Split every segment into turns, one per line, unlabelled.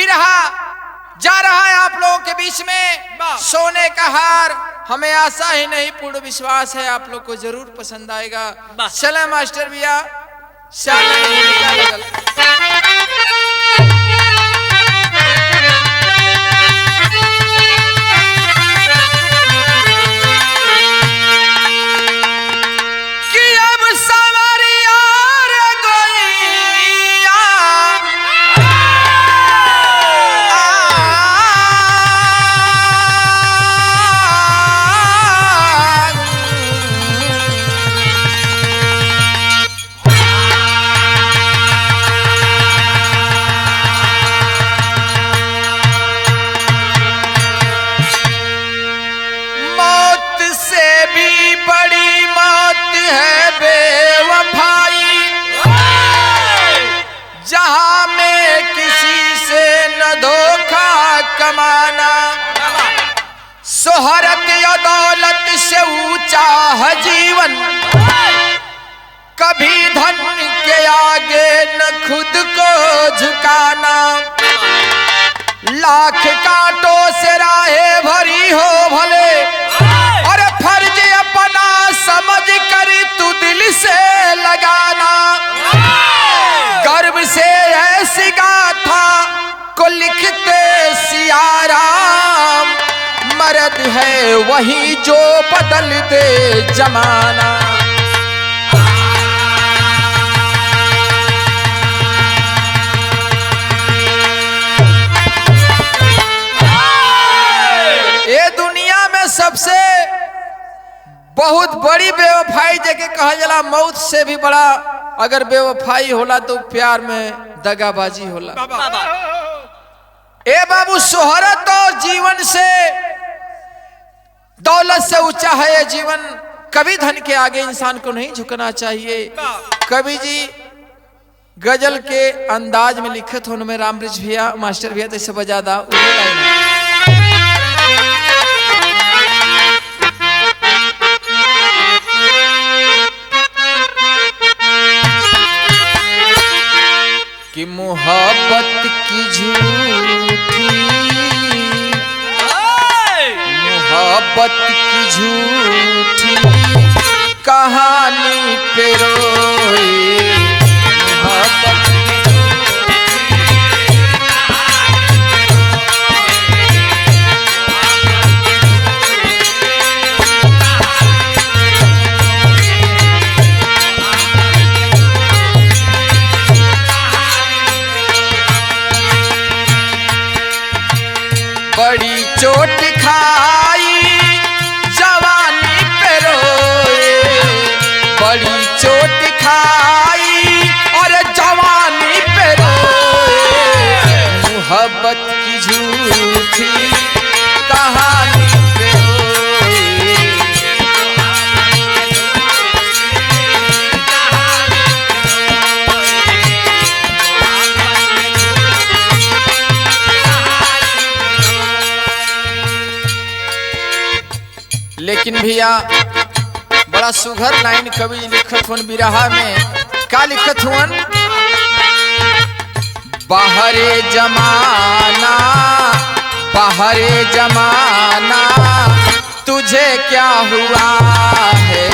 बिरहा जा रहा है आप लोगों के बीच में। सोने का हार, हमें आशा ही नहीं पूर्ण विश्वास है आप लोग को जरूर पसंद आएगा। चले मास्टर भैया, शोहरत या दौलत से ऊंचा है जीवन, कभी धन के आगे न खुद को झुकाना। लाख कांटों से राहें भरी हो भले, और फर्ज अपना समझ कर तू दिल से लगाना। गर्व से ऐसी गाथा को लिखते सियाराम, मर्द है वही जो बदल दे जमाना। ये दुनिया में सबसे बहुत बड़ी बेवफाई जगह कहा जाला, मौत से भी बड़ा अगर बेवफाई होला तो प्यार में दगाबाजी होला। ए बाबू, शोहरत और जीवन से, दौलत से ऊंचा है ये जीवन, कभी धन के आगे इंसान को नहीं झुकना चाहिए। कवि जी गजल के अंदाज में लिखत हो, में रामबृज भैया मास्टर भैया तैसे बजा दा कि मोहब्बत की झूठी, मोहब्बत की झूठी कहानी पे रोए, मोहब्बत बड़ी चोट खाई जवानी पे रोए, बड़ी चोट खाई और जवानी पे रोए, मोहब्बत की झूठी कहानी पे रोए। लेकिन भैया बड़ा सुघर लाइन कवि लिखत हुन बिरहा में, का लिखत हुन? बाहरे जमाना, बाहरे जमाना तुझे क्या हुआ है,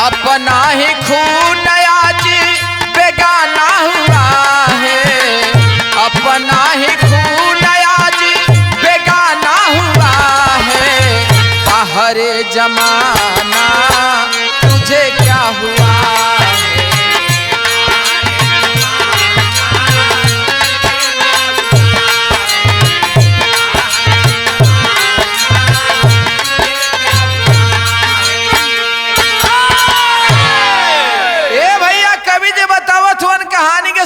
अपना ही खून आज बेगाना हुआ है, अपना ही खून आज बेगाना हुआ है। बाहरे जमाना तुझे क्या हुआ है,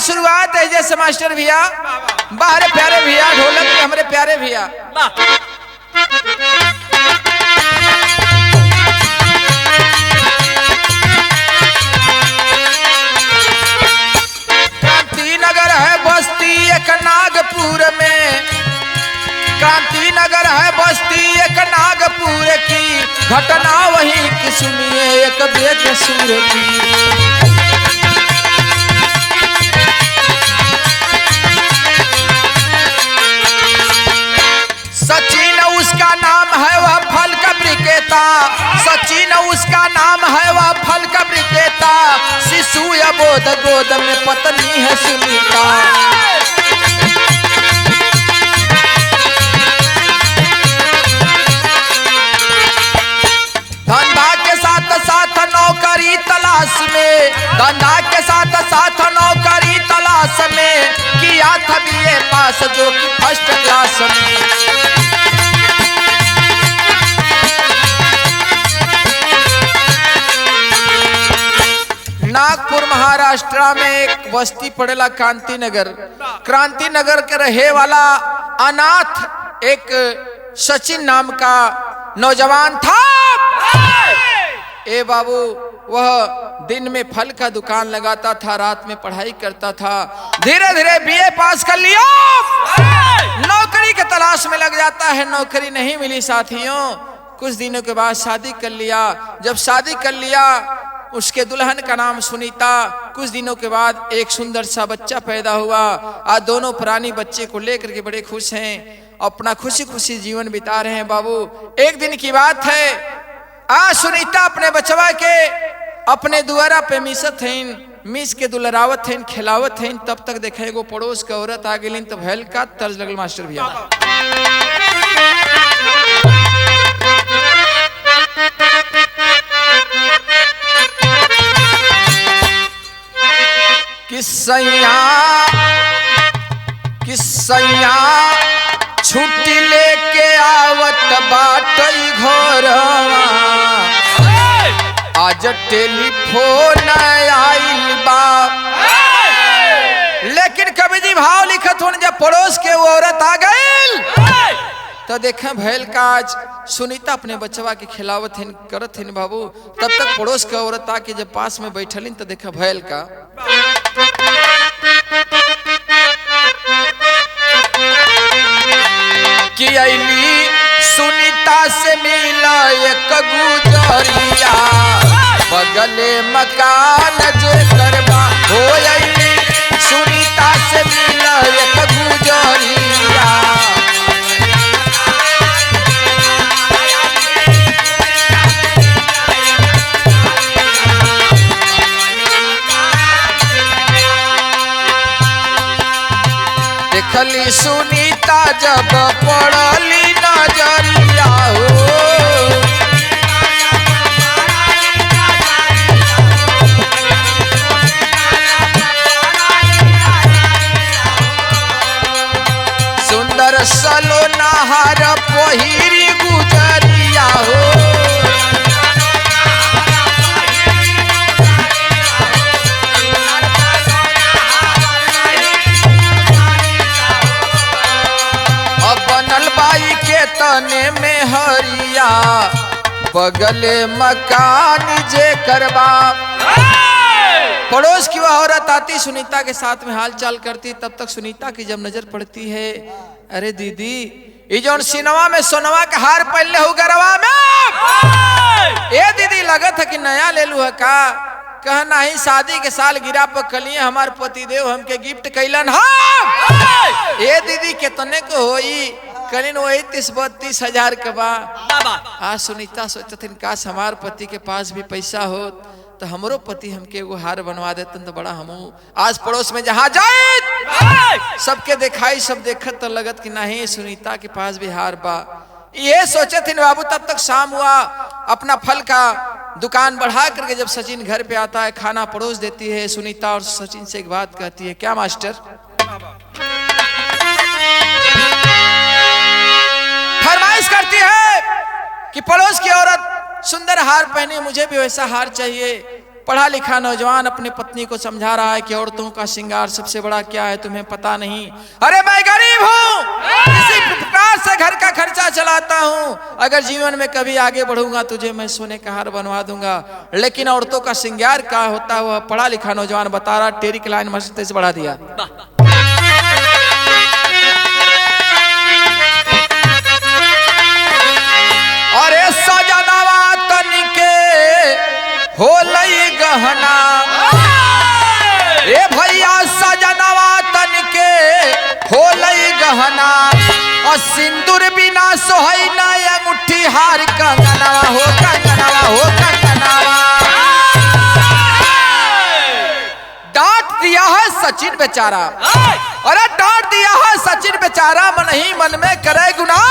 शुरुआत है जैसे मास्टर भैया, बाहर प्यारे भैया, ढोलक पे हमारे प्यारे भैया। क्रांति नगर है बस्ती एक नागपुर की, घटना वही की सुनिए एक बेकसूर की। सचिन उसका नाम है वह फल का विक्रेता, सचिन उसका नाम है वह फल का विक्रेता, शिशु अबोध गोद में पत्नी है सुनीता। धंधा के साथ साथ नौकरी तलाश में, धंधा के साथ साथ नौकरी तलाश में, किया था बीए पास जो कि फर्स्ट क्लास में। नागपुर महाराष्ट्र में एक बस्ती पड़ेला क्रांति नगर। क्रांति नगर के रहे वाला अनाथ एक सचिन नाम का नौजवान था। ए बाबू, वह दिन में फल का दुकान लगाता था, रात में पढ़ाई करता था। धीरे धीरे बीए पास कर लिया, नौकरी के तलाश में लग जाता है, नौकरी नहीं मिली साथियों। कुछ दिनों के बाद शादी कर लिया। जब शादी कर लिया, उसके दुल्हन का नाम सुनीता। कुछ दिनों के बाद एक सुंदर सा बच्चा पैदा हुआ। आज दोनों प्राणी बच्चे को लेकर के बड़े खुश हैं, अपना खुशी खुशी जीवन बिता रहे हैं। बाबू, एक दिन की बात है, आज सुनीता अपने बचवा के अपने दुआरा पे मिसत हैं, मिस के दुलरावत हैं, खिलावत हैं। तब तक देखे एगो पड़ोस के औरत आ गई, तब हेल का तर्ज लगल मास्टर भैया। किसैया छुट्टी लेके आवत बाटई घरवा, आज टेलीफोन आइल बा। लेकिन कवि जी भाव लिखत होने, जब पड़ोस के वो औरत आ गई तो देखे भैल का आज सुनीता अपने बचवा के खिलावत हिन करत हिन बाबू। तब तक पड़ोस के औरत आके जब पास में बैठलिन तो देखा भैल का कि अली सुनीता से मिला एक गुजरिया, बगले मकान जो करवा हो। अली सुनीता से मिला एक गुजरिया, देखली सुनीता जब पड़ली नजरिया हो। सुंदर सलोना हार पहिरी गुजरिया हो। बाई के तने में हरिया, बगले मकान जे करबा। पड़ोस की वह औरत आती, सुनीता के साथ में हाल चाल करती। तब तक सुनीता की जब नजर पड़ती है, अरे दीदी, ये जो सिनवा में सोनवा का हार पहनले हो गरवा में, ए दीदी लगत है कि नया ले लू है का? कह नहीं, शादी के साल गिरा पर कलिए हमार पतिदेव हमके गिफ्ट कैलन। हाँ ए दीदी कितने को होई? कलिन वही 30-32 हजार के बा। आज सुनीता सोचथिन काश हमार पति के पास भी पैसा हो तो हमरो पति हमके एगो हार बनवा देतन तो बड़ा हमू आज पड़ोस में जहाँ जाए सबके दिखाई, सब देखत तो लगत कि नहीं सुनीता के पास भी हार बा। ये सोचे थे बाबू। तब तक शाम हुआ, अपना फल का दुकान बढ़ा करके जब सचिन घर पे आता है, खाना परोस देती है सुनीता और सचिन से एक बात कहती है, क्या मास्टर? फरमाइश करती है कि पड़ोस की औरत सुंदर हार पहने, मुझे भी वैसा हार चाहिए। पढ़ा लिखा नौजवान अपने पत्नी को समझा रहा है कि औरतों का श्रृंगार सबसे बड़ा क्या है तुम्हें पता नहीं। अरे मैं गरीब हूँ, इसी प्रकार से घर का खर्चा चलाता हूँ, अगर जीवन में कभी आगे बढ़ूंगा तुझे मैं सोने का हार बनवा दूंगा। लेकिन औरतों का श्रृंगार क्या होता है वह पढ़ा लिखा नौजवान बता रहा। टेरी की लाइन मस्त से बढ़ा दिया। सिंदूर बिना सोहई ना अंगूठी हार कंगनवा हो कंगनवा हो कंगनवा। डांट दिया है सचिन बेचारा, अरे डांट दिया है सचिन बेचारा, मन ही मन में करे गुनाह,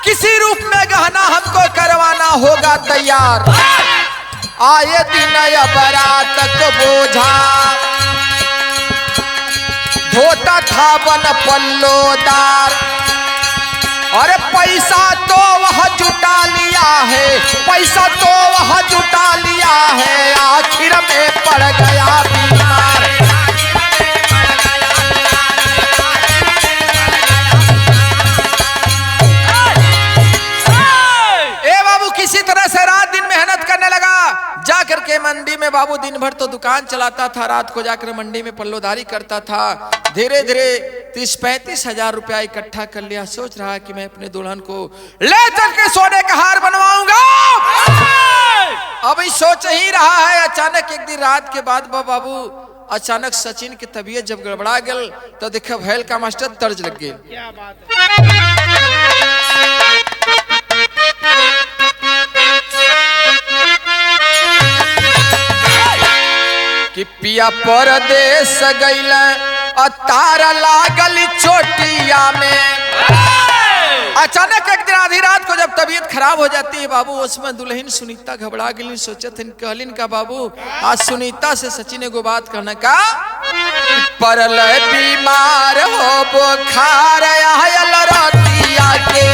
किसी रूप में गहना हमको करवाना होगा तैयार। आए दिन बरात को बोझा धोता था बन पल्लोदार, अरे पैसा तो वह जुटा लिया है, पैसा तो वह जुटा लिया है, आखिर में पड़ गया बीमार। ए बाबू किसी तरह से रात दिन मेहनत करने लगा, जाकर के मंडी में बाबू दिन भर तो दुकान चलाता था, रात को जाकर मंडी में पल्लोदारी करता था। धीरे धीरे 30-35 हजार रुपया इकट्ठा कर लिया, सोच रहा है कि मैं अपने दुल्हन को ले चल के सोने का हार बनवाऊंगा। अभी सोच ही रहा है, अचानक एक दिन रात के बाद बाबू अचानक सचिन की तबीयत जब गड़बड़ा गल तो देखा भैल का मास्टर तर्ज लग गए। क्या बात कि पिया परदेस गइल तारा लागल चोटिया में। अचानक एक दिन आधी रात को जब तबीयत खराब हो जाती है बाबू, उसमें दुल्हन सुनीता घबरा गई, सोचत कहलिन का बाबू आज सुनीता से सचिन एगो बात कहना का, परल बीमार हो बुखार आयल रतिया के,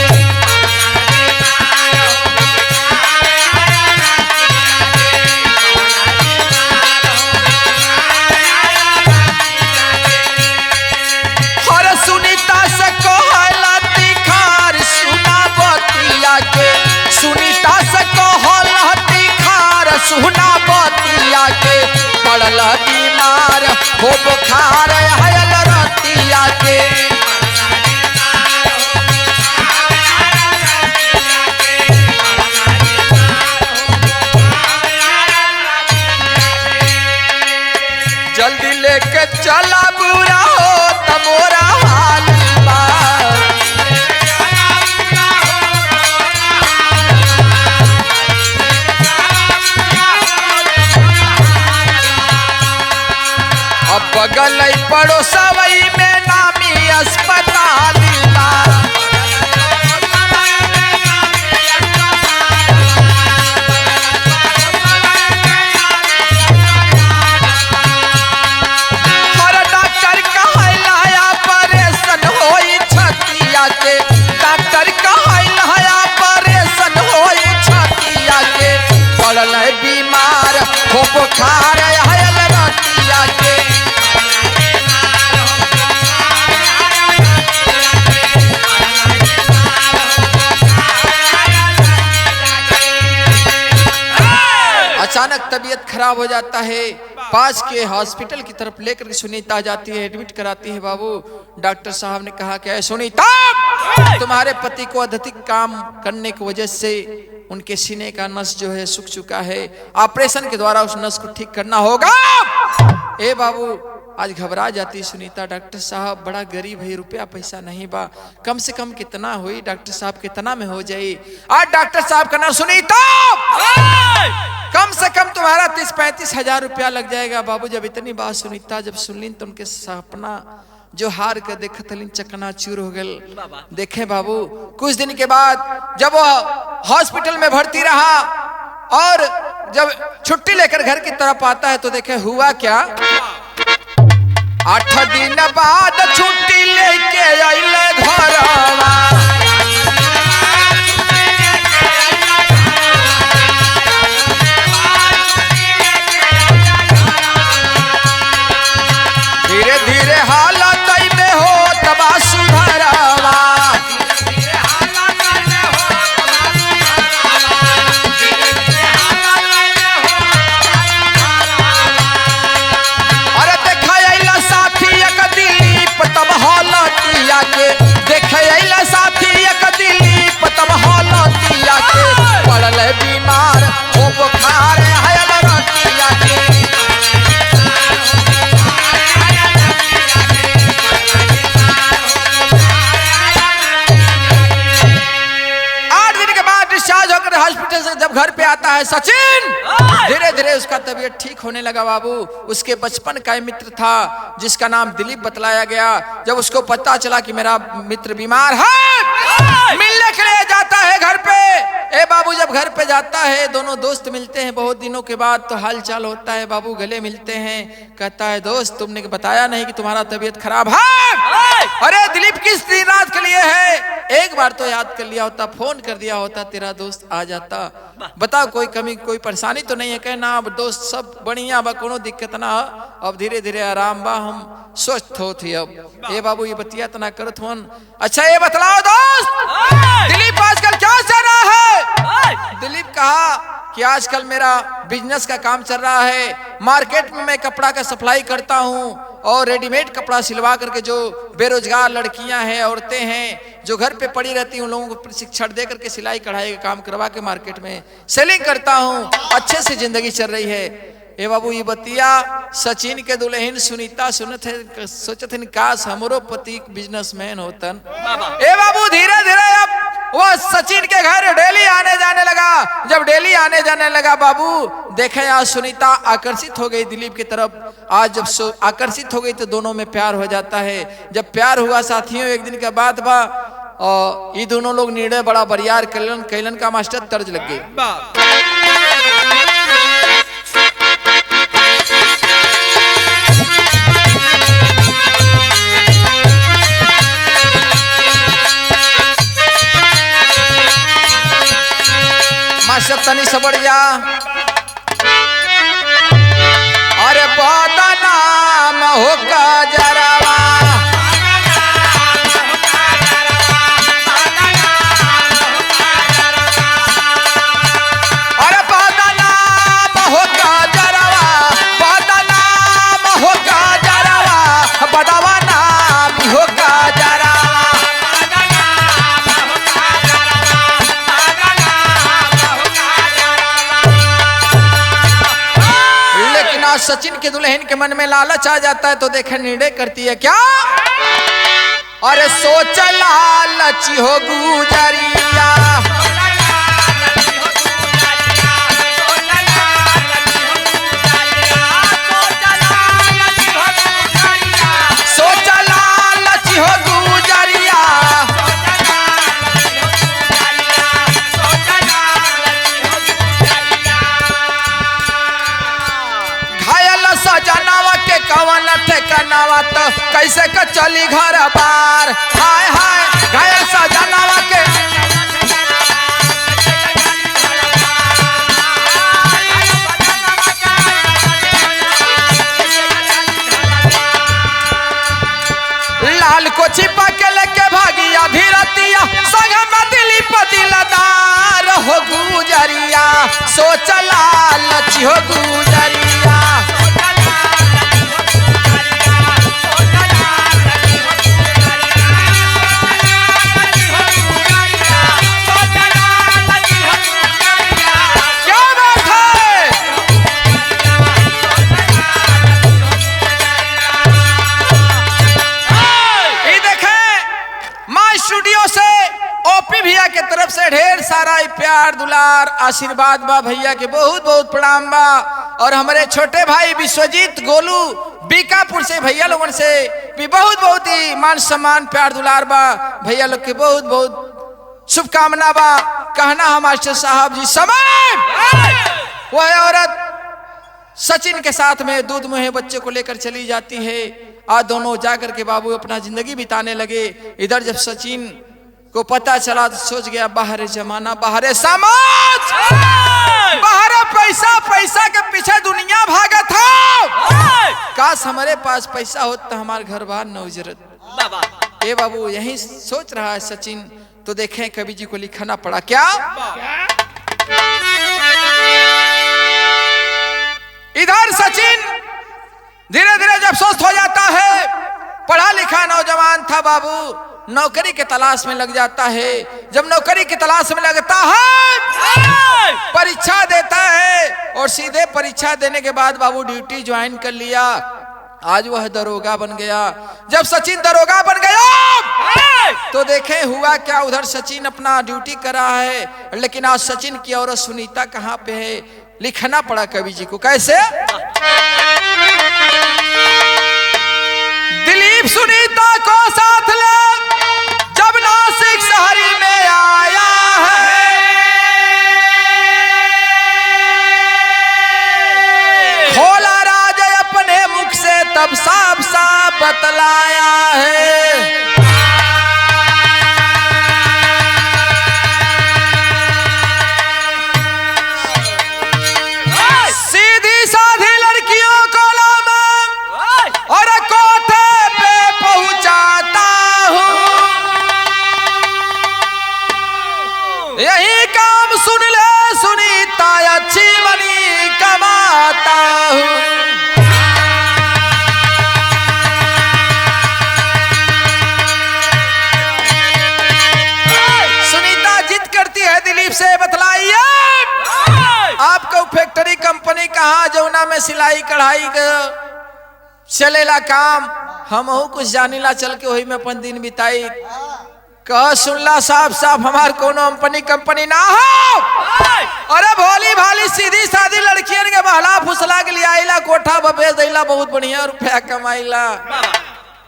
सुना बतिया के पड़ल बीमार हो बुखार आयल रतिया के। जल्दी लेके चला बुरा हो तमोरा हाल बा, बगल पड़ोसवई में नामी अस्पताल बा, हर डॉक्टर कहला ऑपरेशन होई छतिया के, डॉक्टर कहला ऑपरेशन होई छतिया के, पड़ल बीमार हो बुखार आयल रतिया के। अचानक तबीयत खराब हो जाता है, पास के हॉस्पिटल की तरफ लेकर के सुनीता जाती है, एडमिट कराती है बाबू। डॉक्टर साहब ने कहा कि सुनीता तुम्हारे पति को अधिक काम करने की वजह से उनके सीने का नस जो है सूख चुका है, ऑपरेशन के द्वारा उस नस को ठीक करना होगा। ए बाबू आज घबरा जाती सुनीता, डॉक्टर साहब बड़ा गरीब है, रुपया पैसा नहीं बा, कम से कम कितना हुई डॉक्टर साहब, कितना में हो जाए। आज डॉक्टर साहब का नाम सुनीता, कम से कम तुम्हारा 30-35 हजार रुपया लग जाएगा। बाबू जब इतनी बात सुनीता जब सुनलिन तो उनके सपना जो हार कर देखत हलिन चकनाचूर हो गल। देखे बाबू कुछ दिन के बाद जब वो हॉस्पिटल में भर्ती रहा और जब छुट्टी लेकर घर की तरफ आता है तो देखे हुआ क्या, 8 दिन बाद छुट्टी लेके आइले घरवा, धीरे धीरे हालत में हो तबा सुधरवा, अरे देखा साथी एक दिलीप तब हालतिया के, देख जब घर पे आता है सचिन, धीरे धीरे उसका तबीयत ठीक होने लगा बाबू। उसके बचपन का मित्र था जिसका नाम दिलीप बतलाया गया। जब उसको पता चला कि मेरा मित्र बीमार है, मिलने के लिए जाता है घर पे। ए बाबू, जब घर पे जाता है दोनों दोस्त मिलते हैं बहुत दिनों के बाद, तो हाल चाल होता है बाबू, गले मिलते हैं। कहता है दोस्त, तुमने बताया नहीं कि तुम्हारा तबीयत खराब है। अरे दिलीप, किस दिन रात के लिए है? एक बार तो याद कर लिया होता, फोन कर दिया होता, तेरा दोस्त आ जाता। बताओ कोई कमी कोई परेशानी तो नहीं है? कहना अब दोस्त सब बढ़िया बा, कोनो दिक्कत ना, अब धीरे धीरे आराम बा, हम स्वस्थ होती। अब ए बाबू ये बतिया तना करत होन। अच्छा ये बतलाओ दोस्त, दिलीप आजकल क्या चल रहा है? दिलीप कहा कि आजकल मेरा बिजनेस का काम चल रहा है, मार्केट में मैं कपड़ा का सप्लाई करता हूँ और रेडीमेड कपड़ा सिलवा करके जो बेरोजगार लड़कियां हैं, औरतें हैं जो घर पे पड़ी रहती हैं, उन लोगों को प्रशिक्षण दे करके सिलाई कढ़ाई का काम करवा के मार्केट में सेलिंग करता हूँ। अच्छे से जिंदगी चल रही है। ए बाबू ये बतिया सचिन के दुल्हन सुनीता सुनत है, सोचत है काश हमरो पति बिजनेसमैन होतन। ए बाबू धीरे धीरे अब वो सचिन के घर डेली आने जाने लगा। जब डेली आने जाने लगा बाबू, देखे आज सुनीता आकर्षित हो गई दिलीप की तरफ। आज जब आकर्षित हो गई तो दोनों में प्यार हो जाता है। जब प्यार हुआ साथियों, एक दिन के बाद बा और ये दोनों लोग निर्णय बड़ा बरियार कैलन का मास्टर तर्ज लग गए। मास्टर तनी से बढ़ जा। अरे बदनाम हो का जरावा, अरे बदनाम हो का जरावा, बदनाम हो का जरावा, बदवा नाम हो का जरावा। सचिन के दुल्हन के मन में लालच आ जाता है तो देखे निर्णय करती है क्या? अरे सोच लालच हो गुजरिया, सोच लालच हो गुजरिया, सजनावा के कवन ठेकानावा तो कैसे का चली घर बार। हाय हाय घायल सजनावा के, लाल को छिपा के लेके भागिया धीरतिया, संग में दिलीप दिलदार हो गुजरिया, सोच लालच हो गुजरिया। के तरफ से ढेर सारा प्यार दुलार आशीर्वाद बा। भैया के बहुत बहुत प्रणाम बा। और हमारे छोटे भाई विश्वजीत गोलू बीकापुर से भैया लोगों से भी बहुत बहुत ही मान सम्मान प्यार दुलार बा। भैया लोग के बहुत बहुत शुभकामना बा। कहना है मास्टर साहब जी, समय वह औरत सचिन के साथ में दूध मुहे बच्चे को लेकर चली जाती है। आज दोनों जाकर के बाबू अपना जिंदगी बिताने लगे। इधर जब सचिन को पता चला तो सोच गया बाहर जमाना, बाहर समाज, बाहर पैसा, पैसा के पीछे दुनिया भागा था। काश हमारे पास पैसा हो तो हमारे घर बार न उजरत। ए बाबू यही सोच रहा है सचिन। तो देखें कवि जी को लिखना पड़ा क्या? इधर सचिन धीरे धीरे जब स्वस्थ हो जाता है, पढ़ा लिखा नौजवान था बाबू, नौकरी के तलाश में लग जाता है। जब नौकरी की तलाश में लगता है, परीक्षा देता है और सीधे परीक्षा देने के बाद बाबू ड्यूटी ज्वाइन कर लिया। आज वह दरोगा बन गया। जब सचिन दरोगा बन गया तो देखें हुआ क्या, उधर सचिन अपना ड्यूटी कर रहा है, लेकिन आज सचिन की औरत सुनीता कहां पे है, लिखना पड़ा कवि जी को। कैसे? दिलीप सुनीता को साथ ले जब नासिक शहरी में आया है, खोला राजा अपने मुख से तब साफ साफ बतलाया है। सीधी साधी लड़कियों को लामा और कोठे पे पहुंचाता हूं, यही काम सुन ले सुनीता, अच्छी मनी कमाता हूं। सुनीता जिद करती है दिलीप से, बतलाइए आपको फैक्ट्री कंपनी कहाँ जौना में सिलाई कढ़ाई चलेला काम, हम कुछ जानीला, चल के वही में अपन दिन बिताई। कह सुनला साफ साफ हमार कोनो कंपनी ना हो। अरे भोली भाली सीधी सादी लड़कियन के बहला फुसला के लिए आईला, कोठा बेच देला, बहुत बढ़िया रुपया कमाईला।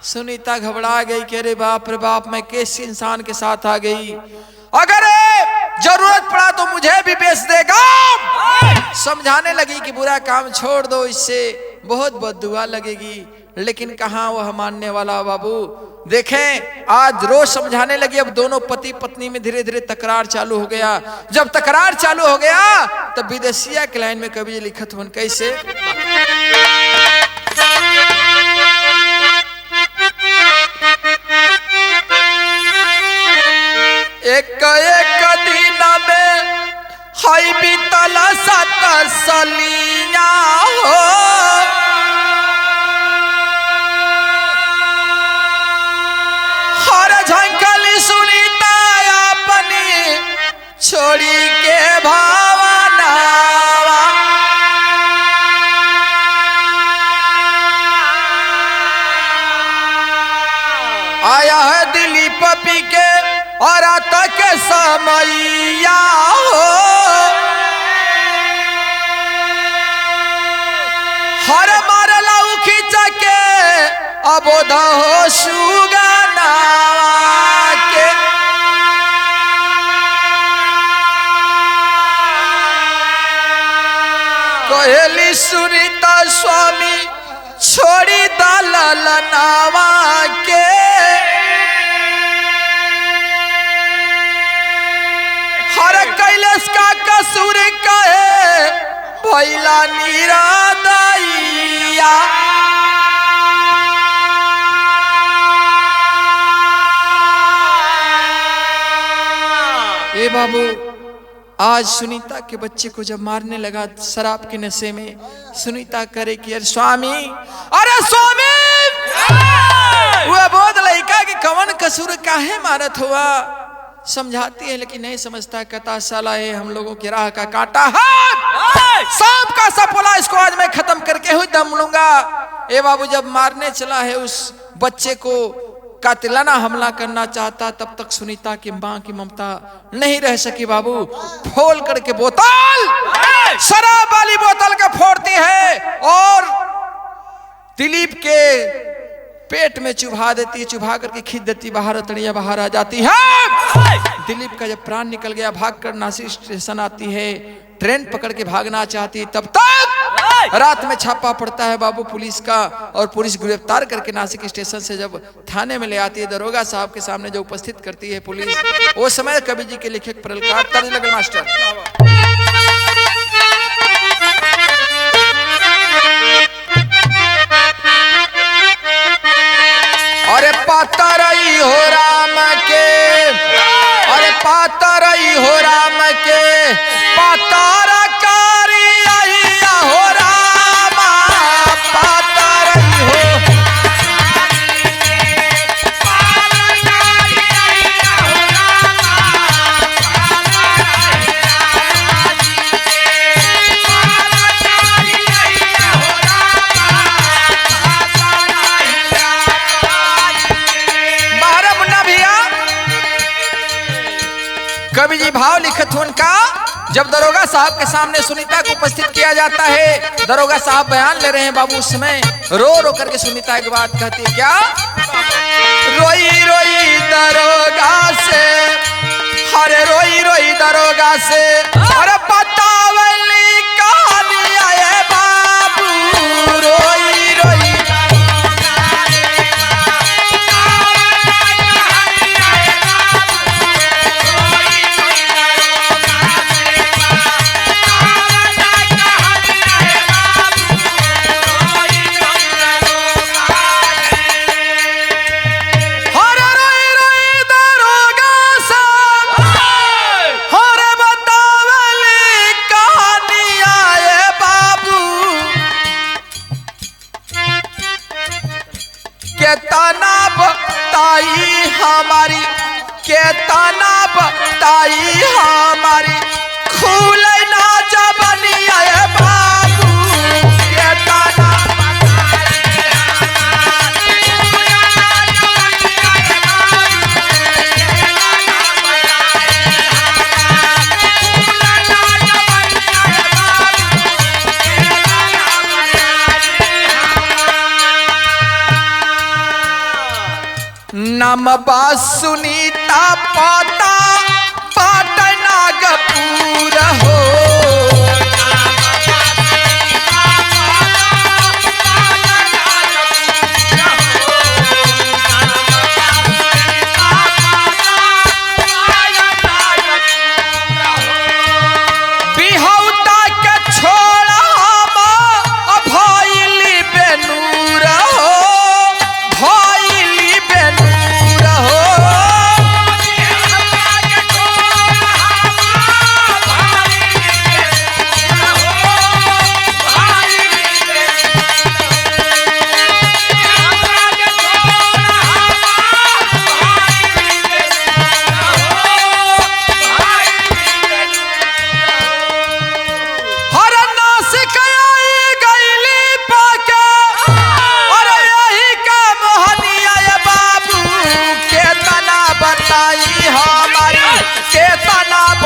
सुनीता घबरा गई कि अरे बाप रे बाप, मैं किस इंसान के साथ आ गई, अगर जरूरत पड़ा तो मुझे भी बेच देगा। समझाने लगी कि बुरा काम छोड़ दो, इससे बहुत बददुआ लगेगी, लेकिन कहाँ वह मानने वाला बाबू। देखें आज रोज समझाने लगी, अब दोनों पति पत्नी में धीरे धीरे तकरार चालू हो गया। जब तकरार चालू हो गया तब विदेशिया के लाइन में कवि लिखत हुन कैसे? एक एक दिन में हाई बीतल सत सलिया हो, हर झंकली सुनीता अपनी छोड़ी के भावना। आया है दिलीप पी के और तक समैया हो, हर मारला खींच के अबोध हो सुगना के। कोहली सुनीता स्वामी छोड़ी दलल नावा के, हर कैलेश का कसूर कहे भैला निरादैया। ए बाबू, आज सुनीता के बच्चे को जब मारने लगा शराब के नशे में, सुनीता करे कि अरे स्वामी, अरे स्वामी, वह बहुत लड़का कि कवन कसूर काहे मारत हुआ। समझाती है लेकिन नहीं समझता, कहता साला है हम लोगों की राह का कांटा है, सांप का सपोला, इसको आज मैं खत्म करके ही दम लूंगा। ए बाबू जब मारने चला है उस बच्चे को, कातिलाना हमला करना चाहता, तब तक सुनीता की मां की ममता नहीं रह सकी बाबू। फोल करके बोतल, शराब वाली बोतल का फोड़ती है और दिलीप के पेट में चुभा देती है, चुभा करके खींच देती, बाहर अतड़िया बाहर आ जाती है। दिलीप का जब प्राण निकल गया, भागकर नासिक स्टेशन आती है, ट्रेन पकड़ के भागना चाहती है, तब तक रात में छापा पड़ता है बाबू पुलिस का, और पुलिस गिरफ्तार करके नासिक स्टेशन से जब थाने में ले आती है, दरोगा साहब के सामने जो उपस्थित करती है पुलिस, वो समय कवि जी के लिखे प्रलकार तर्ज लगल मास्टर। अरे पातरई हो राम के, अरे पातरई हो राम के, पातारा कारी आइया हो रामा, पातरई हो। कवि जी भाव लिखत हो उनका। जब दरोगा साहब के सामने सुनीता को उपस्थित किया जाता है, दरोगा साहब बयान ले रहे हैं बाबू, उस समय रो रो करके सुनीता एक बात कहती है, क्या? रोई रोई दरोगा से, अरे रोई रोई दरोगा से, अरे बतावली कहानी आए बाबू, रोई रोई हमारी के ताना बताई हमारी खुल ना जबनिया बाबू के ताना नम बात सुनीता पाता पाटना गपूर हो, बिहौता के छोड़ा हम भइली बेनूर हो, भइली बेनूर हो।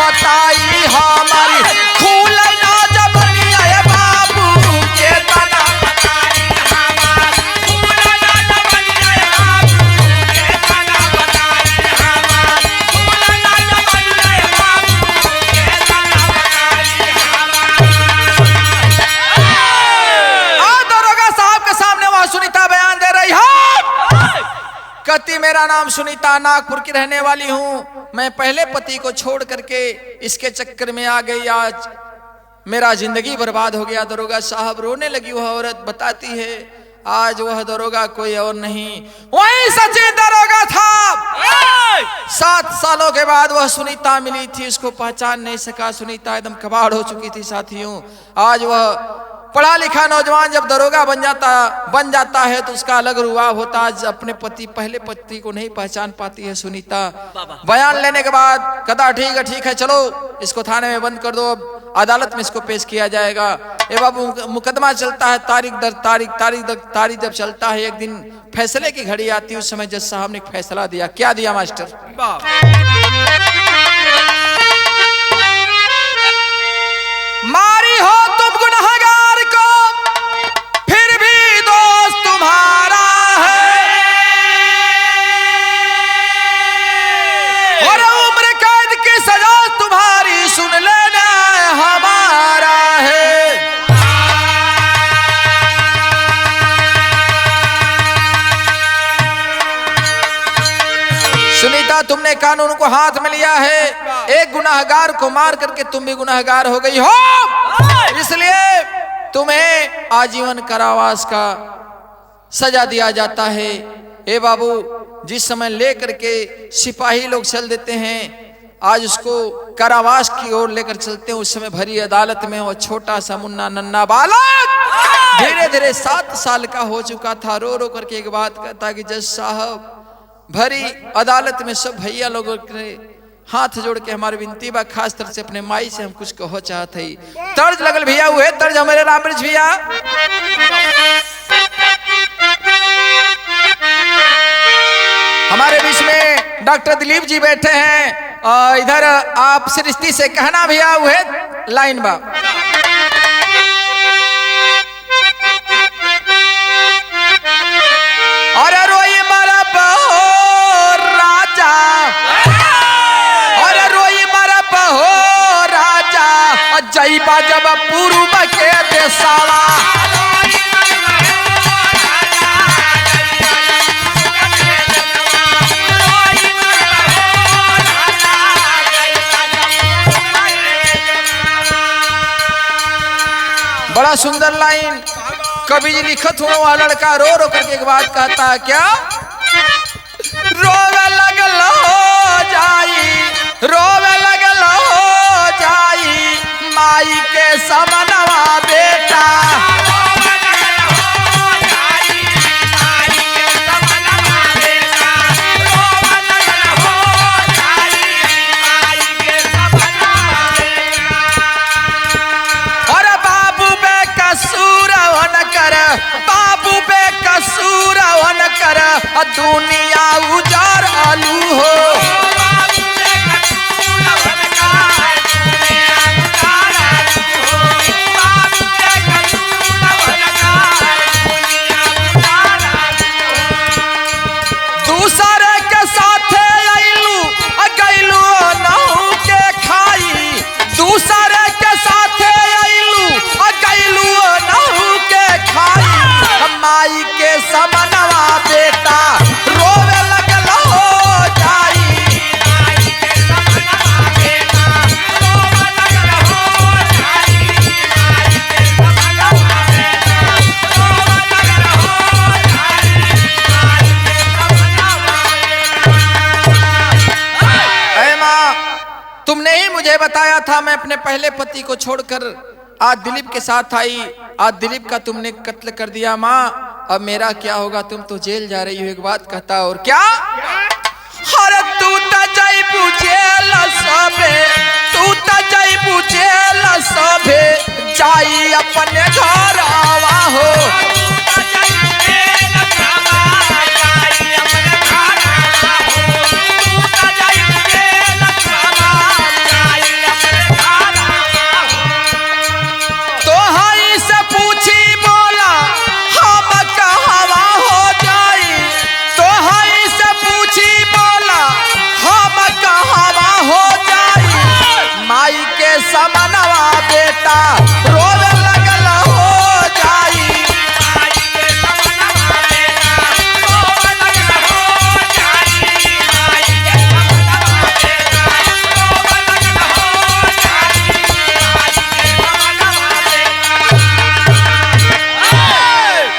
बताई हमारी खुल ना जबनिया बाबू के तना बताई हमारी खुल ना जबनिया बाबू के तना बताई हमारी खुल ना जबनिया बाबू के तना बताई हमारी। दरोगा साहब के सामने वह सुनीता बयान दे रही है, कहती मेरा नाम सुनीता, नागपुर की रहने वाली हूँ। मैं पहले पति को छोड़ करके इसके चक्कर में आ गई, आज मेरा जिंदगी बर्बाद हो गया। दरोगा साहब रोने लगी। वह औरत बताती है, आज वह दरोगा कोई और नहीं, वही सच्ची दरोगा था। 7 सालों के बाद वह सुनीता मिली थी, उसको पहचान नहीं सका। सुनीता एकदम कबाड़ हो चुकी थी साथियों। आज वह पढ़ा लिखा नौजवान जब दरोगा बन जाता है तो उसका अलग रुआब होता। आज अपने पहले पति को नहीं पहचान पाती है सुनीता। बयान लेने के बाद कदा ठीक है चलो इसको थाने में बंद कर दो, अब अदालत में इसको पेश किया जाएगा। ए बाबू मुकदमा चलता है, तारीख दर तारीख जब चलता है, एक दिन फैसले की घड़ी आती है। उस समय जज साहब ने फैसला दिया। क्या दिया मास्टर? मारी हो तुम गुनहगार को, फिर भी दोस्त तुम्हारा है, और उम्र कैद की सजा तुम्हारी सुन लेना हमारा है। सुनीता, तुमने कानून को हाथ में लिया है, एक गुनहगार को मार करके तुम भी गुनहगार हो गई हो, इसलिए तुम्हें आजीवन कारावास का सजा दिया जाता है। ए बाबू, जिस समय लेकर के सिपाही लोग चल देते हैं, आज उसको कारावास की ओर लेकर चलते हैं, उस समय भरी अदालत में वो छोटा सा मुन्ना नन्ना बालक धीरे धीरे 7 साल का हो चुका था। रो रो करके एक बात कहता कि जज साहब, भरी अदालत में सब भैया लोगों ने हाथ जोड़ के हमारी विनती बा, खास तरह से अपने माई से हम कुछ कहो चाहते ही। तर्ज लगल भैया, हुए तर्ज हमारे रामबृज भैया। हमारे बीच में डॉक्टर दिलीप जी बैठे हैं, इधर आप सृष्टि से कहना भैया हुए लाइन बा। अरे रोई मारा बहो राजा, अरे रोई मारा बहो राजा, जईबा जब पूर्व के देसावा। बड़ा सुंदर लाइन कवि जी लिखत हुआ। वह लड़का रो रो करके एक बात कहता है, क्या रोवे लगल हो जाई, रोवे लगल हो जाई, माई के समनवा बेटा। बाबू बे कसूर वन कर दुनिया उजार आलू हो। दूसरे के साथे आइलू गैलू नहू के खाई, दूसरे के साथे आइलू गैलू नहू के खाई, माई के समनवा बेटा रोवे लगल हो जाई। ऐ माँ, तुमने ही मुझे बताया था मैं अपने पहले पति को छोड़कर आज दिलीप के साथ आई, आज दिलीप का तुमने कत्ल कर दिया माँ, अब मेरा क्या होगा? तुम तो जेल जा रही हो। एक बात कहता और क्या, अरे तू तो जईबू जेल सबे, तू तो जईबू जेल सबे, जाई अपने घर आवा हो। समनवा बेटा रोवे लगल हो जाई।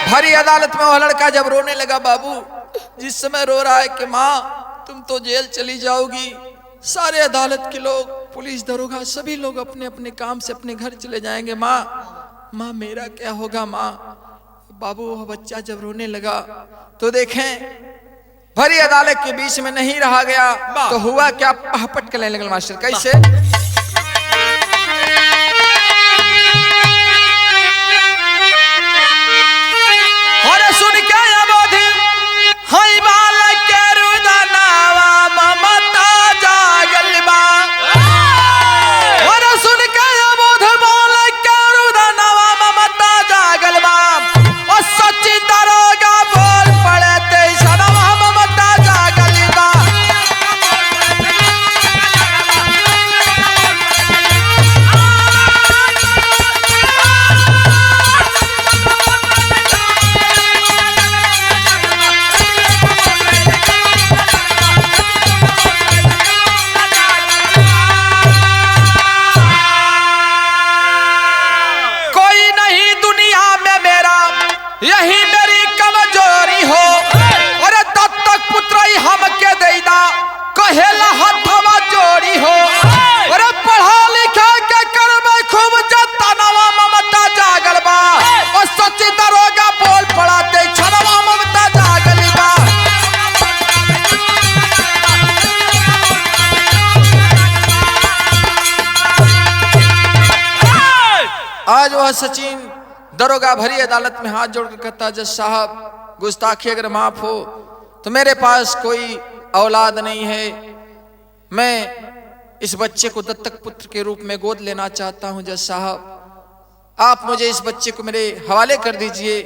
भरी अदालत में वह लड़का जब रोने लगा, बाबू जिस समय रो रहा है कि माँ तुम तो जेल चली जाओगी, सारे अदालत के लोग, पुलिस दरोगा, सभी लोग अपने अपने काम से अपने घर चले जाएंगे, माँ मेरा क्या होगा? माँ बाबू वह बच्चा जब रोने लगा तो देखें भरी अदालत के बीच में नहीं रहा गया तो हुआ क्या, पहपट के लेने लगा मास्टर। कैसे? और सुन के अबोधी हई बाल के रुदनावा ममता जागल बा, और सुन के अबोध बाल के रुदनावा ममता जागल बा, और सच्ची दरोगा बोल पड़े ते सनवा ममता जागल बा। यही मेरी कमजोरी हो, अरे तब तक पुत्र ही हमके देदा, कहेला हथवा जोड़ी हो, अरे पढ़ा लिखा के करबे खूब जतनवा ममता जागल बा, और सच्ची दरोगा बोल पड़ाते छनवा ममता जागल बा। आज वह सचिन दरोगा भरी अदालत में हाथ जोड़कर कहता, जज साहब गुस्ताखी अगर माफ हो तो मेरे पास कोई औलाद नहीं है, मैं इस बच्चे को दत्तक पुत्र के रूप में गोद लेना चाहता हूं। जज साहब आप मुझे इस बच्चे को मेरे हवाले कर दीजिए।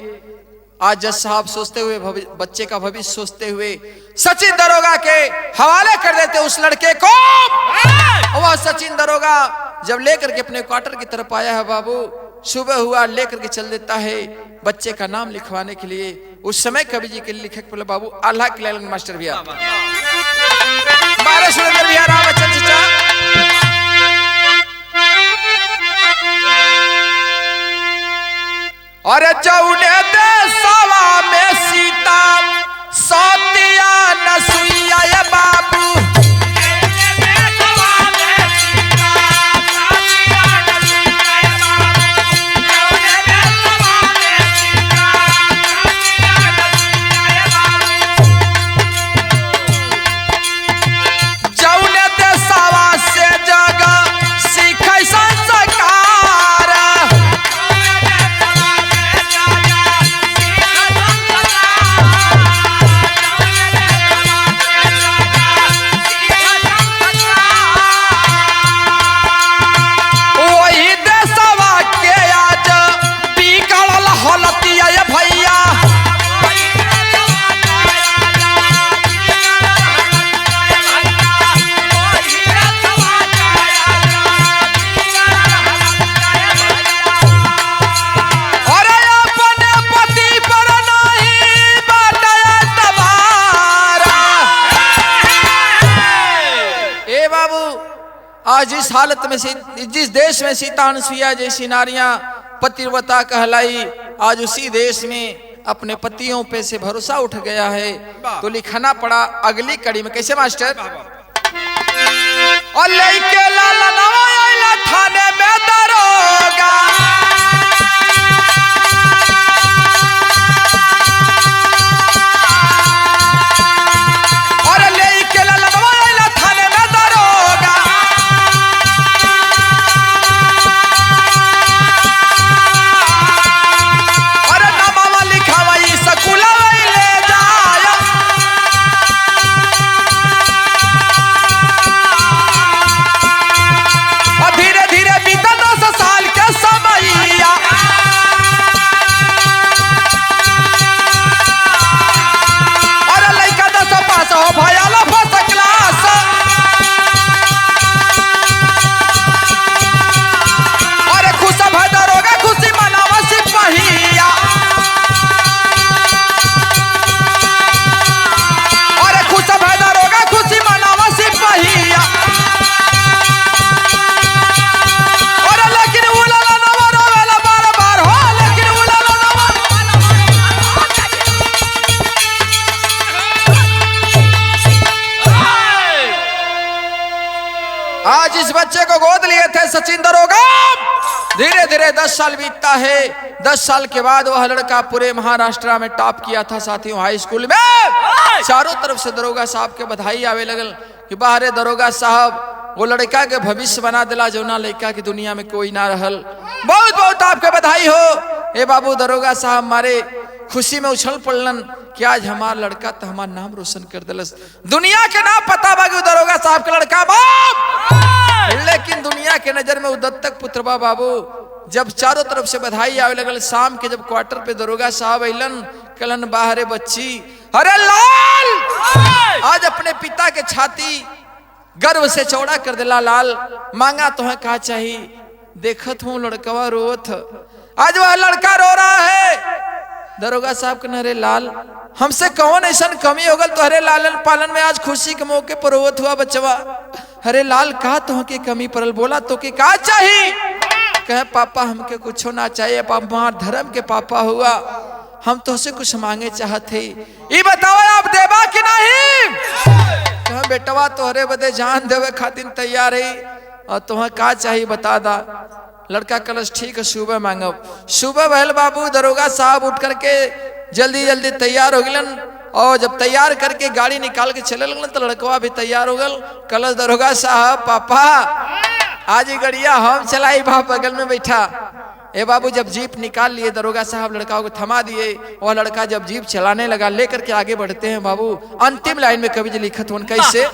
आज जज साहब सोचते हुए बच्चे का भविष्य सोचते हुए सचिन दरोगा के हवाले कर देते उस लड़के को। वह सचिन दरोगा जब लेकर के अपने क्वार्टर की तरफ आया है बाबू, सुबह हुआ लेकर के चल देता है बच्चे का नाम लिखवाने के लिए। उस समय कवि जी के लिखक बोले बाबू आल्हा के लाल मास्टर भैया, बारह सुरेंद्र भैया, राम बच्चन चचा, और जौने देशवा में सीता सतिया नसुइया ये बाबू, जौने देशवा से जगह सीखे संस्कार, आज जिस हालत में जिस देश में सीता अनुसुईया जैसी नारियां पतिव्रता कहलाई, आज उसी देश में अपने पतियों पे से भरोसा उठ गया है। तो लिखना पड़ा अगली कड़ी में, कैसे मास्टर? और लेके लाला नवाया थाने में दरोगा, और लेके लाला नवाया थाने में दरोगा, आज इस बच्चे को गोद लिए थे सचिन दरोगा। धीरे धीरे 10 साल बीतता है। 10 साल के बाद वह लड़का पूरे महाराष्ट्र में टॉप किया था साथियों, हाई स्कूल में। चारों तरफ से दरोगा साहब के बधाई आवे लगल कि बाहरे दरोगा साहब वो लड़का के भविष्य बना दिला जो ना लड़का की दुनिया में कोई ना रहल। बहुत बहुत आपके बधाई हो। ए बाबू दरोगा साहब मारे खुशी में उछल पड़लन कि आज हमारा लड़का तो हमारा नाम रोशन कर दिलस। दुनिया के नाम पता बाबू दरोगा साहब का लड़का बाप, लेकिन दुनिया के नजर में दत्तक पुत्र बा बाबू। जब चारों तरफ से बधाई आवे लगल, शाम के जब क्वार्टर पे दरोगा साहब अलन, कलन बाहरे बच्ची, अरे लाल आज अपने पिता के छाती गर्व से चौड़ा कर दिला। लाल मांगा तो है कहा चाहिए, देखत हूँ लड़कवा रोत, आज वह लड़का रो रहा है। दरोगा साहब कहना, अरे लाल हमसे कौन ऐसा कमी होगल तो अरे लालन पालन में आज खुशी के मौके पर रोवत हुआ बच्चवा। अरे लाल कहा तो के कमी परल, बोला तो के कहा चाहिए? कहे पापा हमके कुछ ना चाहिए, पापा धर्म के पापा हुआ, हम तो से कुछ मांगे चाहते, ये बताओ आप देवा कि नहीं? कहे बेटवा तोहरे बदे जान देवे खातिर तैयार है, और तुम्हें का चाहिए बता दा। लड़का कलश ठीक है सुबह मांगब। सुबह बहल बाबू दरोगा साहब उठ करके जल्दी जल्दी तैयार हो गलन, और जब तैयार करके गाड़ी निकाल के चले लगन तो लड़कवा भी तैयार हो गल। कलश दरोगा साहब पापा आज ही गड़िया हम चलाई, बाप बगल में बैठा। ए बाबू जब जीप निकाल लिए दरोगा साहब लड़का को थमा दिए, और लड़का जब जीप चलाने लगा लेकर के आगे बढ़ते हैं बाबू। अंतिम लाइन में कवि जी लिखत हो कैसे,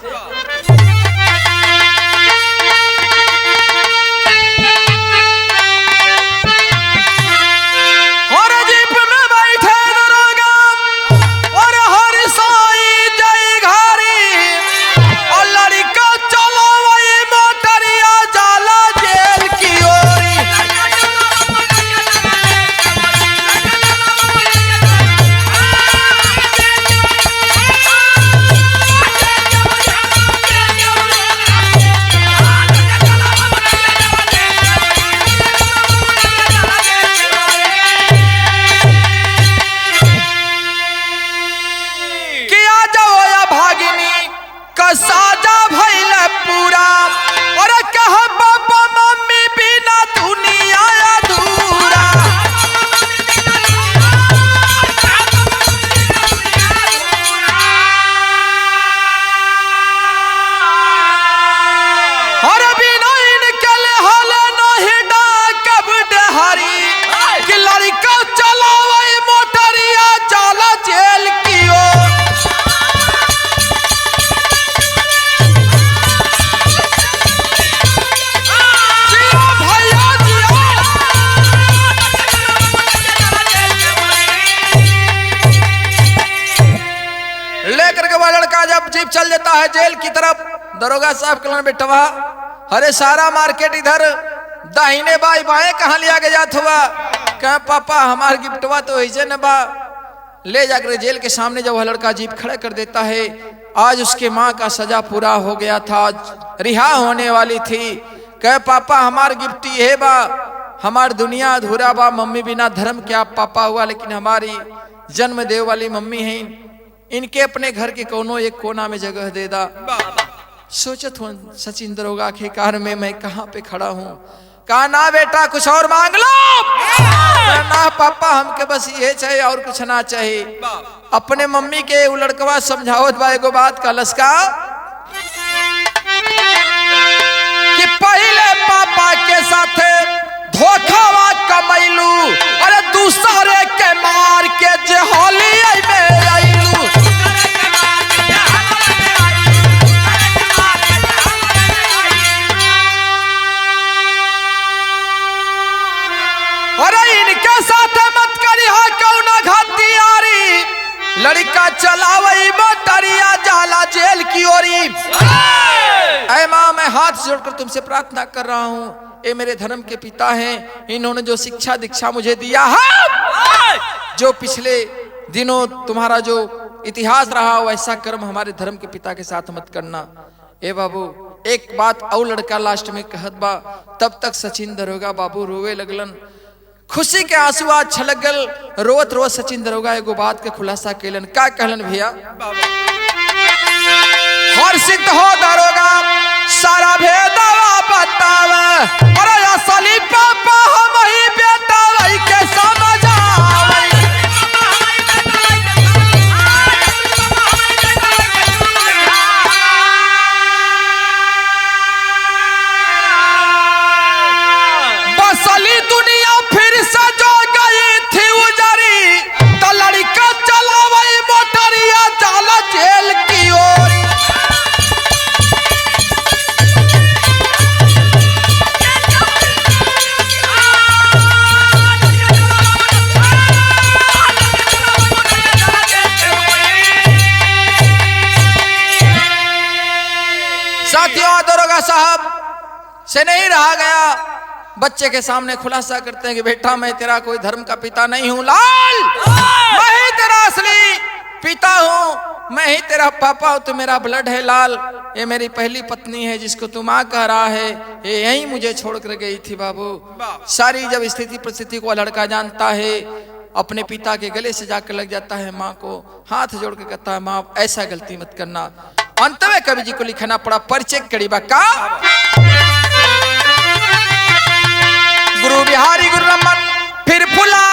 है जेल की तरफ। दरोगा साहब कहलन बेटवा अरे सारा मार्केट इधर दाहिने बाई बाएं कहाँ लिया के जात हुआ। कह पापा हमार गिफ्टवा तो ऐसे न बा। ले जाकर जेल के सामने जब वह लड़का जीप खड़ा कर देता है, आज उसके माँ का सजा पूरा हो गया था, रिहा होने वाली थी। कह पापा हमार गिफ्ट ये बा, हमार दुनिया अधूरा बा, मम्मी बिना धर्म के आप पापा हुआ, लेकिन हमारी जन्म देव वाली मम्मी है, इनके अपने घर के कोनो एक कोना में जगह दे दा। सोचत हूँ सचिन दरोगा के कार में मैं कहाँ पे खड़ा हूँ। कहा ना बेटा कुछ और मांग लो। ना पापा हमके बस ये चाहिए और कुछ ना चाहिए। अपने मम्मी के वो लड़कवा समझावत बा एगो बात का लस्का कि पहले पापा के साथ धोखावा कमैलू, अरे दूसरे के मार के जहलिया में आइलू। अरे इनके साथ मत करिहा कौना घातियारी, लड़का चलावई मोटरिया जाला जेल की ओरी। ऐ माँ मैं हाथ जोड़कर तुमसे प्रार्थना कर रहा हूँ, ये मेरे धर्म के पिता हैं, इन्होंने जो शिक्षा दीक्षा मुझे दिया है, जो पिछले दिनों तुम्हारा जो इतिहास रहा वैसा कर्म हमारे धर्म के पिता के साथ मत करना। ए बाबू एक बात और लड़का लास्ट में कहत बा। तब तक सचिन दरोगा बाबू रोवे लगलन, खुशी के आंसू आज छलक गल। रोत रोत सचिन दरोगा एगो बात के खुलासा कैलन। का कहलन भैया, हर्षित हो दरोगा सारा भेदवा बतावा, अरे असली पापा हम ही बेटा वही के समझावे। बसली दुनिया फिर से जो गई थी उजरी, तो लड़का चलावई मोटरिया जाला जेल की ओर। साथियों दरोगा साहब से नहीं रहा गया, बच्चे के सामने खुलासा करते हैं कि बेटा मैं तेरा कोई धर्म का पिता नहीं हूं लाल, मैं ही तेरा असली पिता हूं, मैं ही तेरा पापा हूं, तू मेरा ब्लड है लाल। ये मेरी पहली पत्नी है जिसको तू माँ कह रहा है, ये यहीं मुझे छोड़कर गई थी बाबू। सारी जब स्थिति परिस्थिति को लड़का जानता है, अपने पिता के गले से जाकर लग जाता है, माँ को हाथ जोड़ के कहता है माँ ऐसा गलती मत करना। अंत में कवि जी को लिखना पड़ा परिचय करीबा का। गुरु बिहारी गुरु रमन फिर फुला